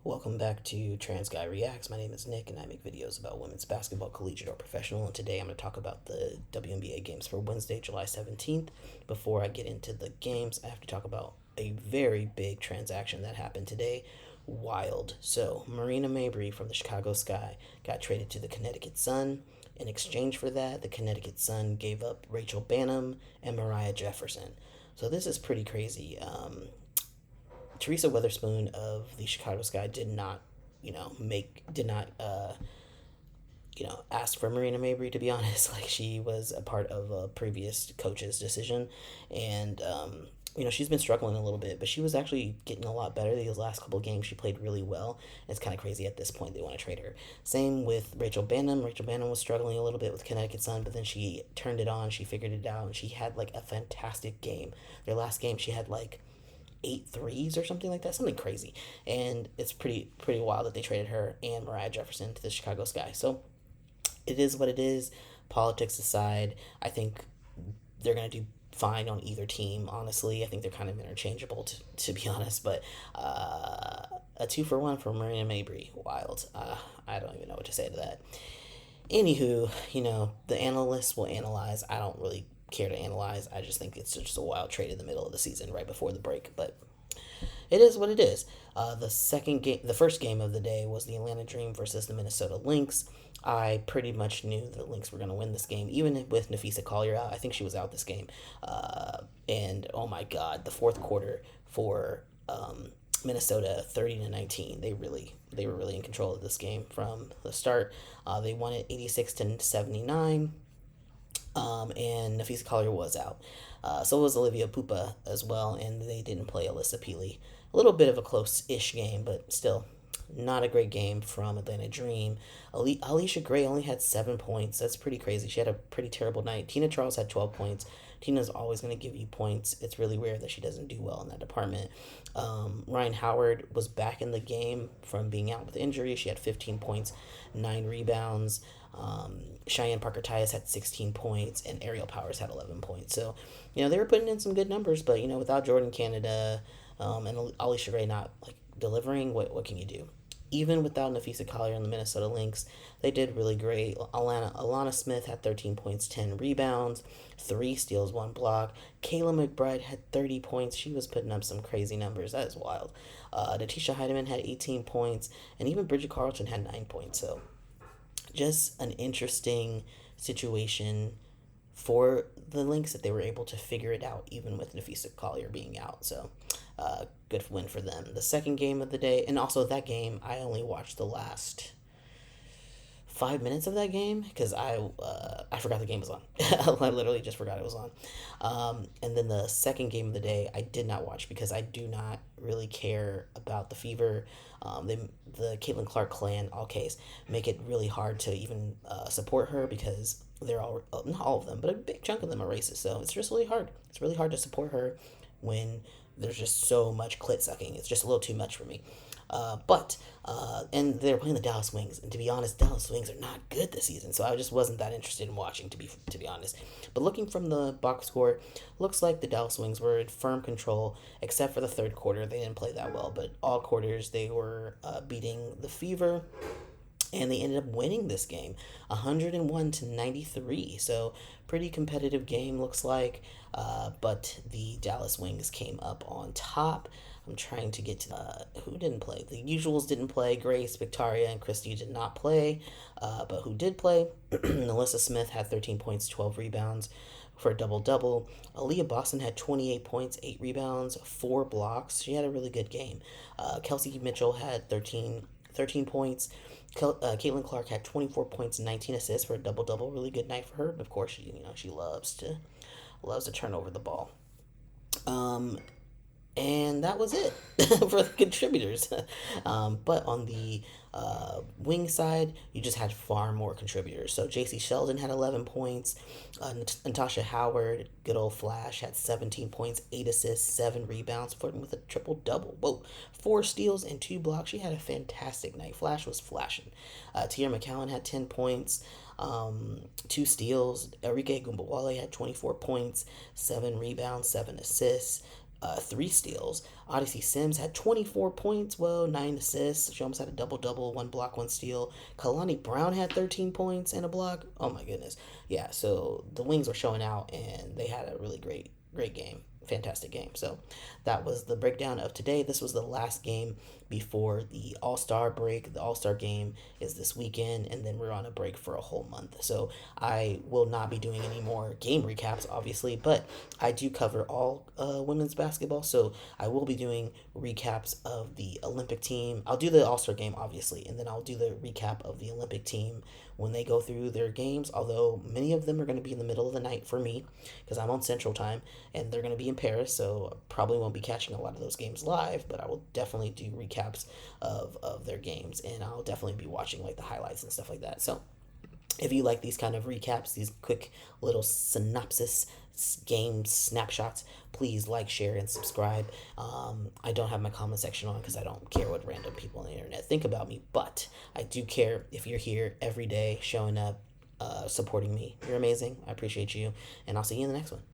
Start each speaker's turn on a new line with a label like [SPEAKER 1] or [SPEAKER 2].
[SPEAKER 1] Welcome back to TransGuyReacts. My name is Nik, and I make videos about women's basketball, collegiate or professional. And today I'm going to talk about the WNBA games for Wednesday, July 17th. Before I get into the games, I have to talk about a very big transaction that happened today. Wild. So, Marina Mabrey from the Chicago Sky got traded to the Connecticut Sun. In exchange for that, the Connecticut Sun gave up Rachel Bannum and Mariah Jefferson. So, this is pretty crazy. Teresa Weatherspoon of the Chicago Sky did not, did not, ask for Marina Mabrey, to be honest. Like, she was a part of a previous coach's decision. And, she's been struggling a little bit, but she was actually getting a lot better. These last couple of games, she played really well. It's kind of crazy at this point they want to trade her. Same with Rachel Bannum. Rachel Bannum was struggling a little bit with Connecticut Sun, but then she turned it on. She figured it out, and she had, like, a fantastic game. Their last game, she had, like, eight threes or something like that, something crazy. And it's pretty wild that they traded her and Mariah Jefferson to the Chicago Sky. So it is what it is. Politics aside, I think they're gonna do fine on either team. Honestly, I think they're kind of interchangeable to be honest. But a 2-for-1 for Marina Mabrey, wild. I don't even know what to say to that. Anywho, the analysts will analyze. I don't really care to analyze. I just think it's just a wild trade in the middle of the season, right before the break. But it is what it is. The first game of the day was the Atlanta Dream versus the Minnesota Lynx. I pretty much knew the Lynx were going to win this game, even with Nafisa Collier out. I think she was out this game. And oh my God, the fourth quarter for Minnesota, 30-19. They were really in control of this game from the start. They won it 86-79. And Nafisa Collier was out. So was Olivia Pupa as well, and they didn't play Alyssa Peely. A little bit of a close-ish game, but still not a great game from Atlanta Dream. Alicia Gray only had 7 points. That's pretty crazy. She had a pretty terrible night. Tina Charles had 12 points. Tina's always going to give you points. It's really rare that she doesn't do well in that department. Ryan Howard was back in the game from being out with injury. She had 15 points, 9 rebounds. Cheyenne Parker Tyus had 16 points, and Ariel Powers had 11 points. So, they were putting in some good numbers, but, without Jordan Canada and Alicia Gray not, like, delivering, what can you do? Even without Nafisa Collier and the Minnesota Lynx, they did really great. Alana Smith had 13 points, 10 rebounds, 3 steals, 1 block. Kayla McBride had 30 points. She was putting up some crazy numbers. That is wild. Natisha Heidemann had 18 points, and even Bridget Carlton had 9 points. So just an interesting situation for the Lynx that they were able to figure it out even with Nafisa Collier being out. So good win for them. The second game of the day, and also that game, I only watched the last 5 minutes of that game because I forgot the game was on. I literally just forgot it was on. And then the second game of the day, I did not watch because I do not really care about the Fever. The Caitlin Clark clan, all case, make it really hard to even support her because they're all, not all of them, but a big chunk of them are racist. So it's just really hard. It's really hard to support her when there's just so much clit sucking. It's just a little too much for me. And they're playing the Dallas Wings, and to be honest, Dallas Wings are not good this season, so I just wasn't that interested in watching, to be honest. But looking from the box score, looks like the Dallas Wings were in firm control, except for the third quarter. They didn't play that well, but all quarters they were beating the Fever, and they ended up winning this game 101-93. So pretty competitive game, looks like. But the Dallas Wings came up on top. I'm trying to get to who didn't play. The usuals didn't play. Grace, Victoria, and Christy did not play. But who did play? Alyssa Smith had 13 points, 12 rebounds for a double-double. Aaliyah Boston had 28 points, 8 rebounds, 4 blocks. She had a really good game. Kelsey Mitchell had 13 points. Caitlin Clark had 24 points, 19 assists for a double-double. Really good night for her. Of course, she loves to turn over the ball. And that was it for the contributors. But on the wing side, you just had far more contributors. So J.C. Sheldon had 11 points. Natasha Howard, good old Flash, had 17 points, 8 assists, 7 rebounds, flirting with a triple-double. Whoa, 4 steals and 2 blocks. She had a fantastic night. Flash was flashing. Tia McCowan had 10 points. 2 steals. Enrique Gumbawale had 24 points, 7 rebounds, 7 assists. 3 steals. Odyssey Sims had 24 points, whoa, 9 assists. She almost had a double double, 1 block, 1 steal. Kalani Brown had 13 points and a block. Oh my goodness. Yeah, so the Wings were showing out and they had a really great game. Fantastic game. So that was the breakdown of today. This was the last game before the All-Star break. The All-Star game is this weekend, and then we're on a break for a whole month. So I will not be doing any more game recaps, obviously, but I do cover all women's basketball. So I will be doing recaps of the Olympic team. I'll do the All-Star game, obviously, and then I'll do the recap of the Olympic team when they go through their games, although many of them are going to be in the middle of the night for me because I'm on Central Time and they're going to be in Paris, so probably won't be catching a lot of those games live, but I will definitely do recaps of their games, and I'll definitely be watching like the highlights and stuff like that. So if you like these kind of recaps, these quick little synopsis game snapshots, please like, share, and subscribe. I don't have my comment section on because I don't care what random people on the internet think about me, but I do care if you're here every day showing up, supporting me. You're amazing. I appreciate you, and I'll see you in the next one.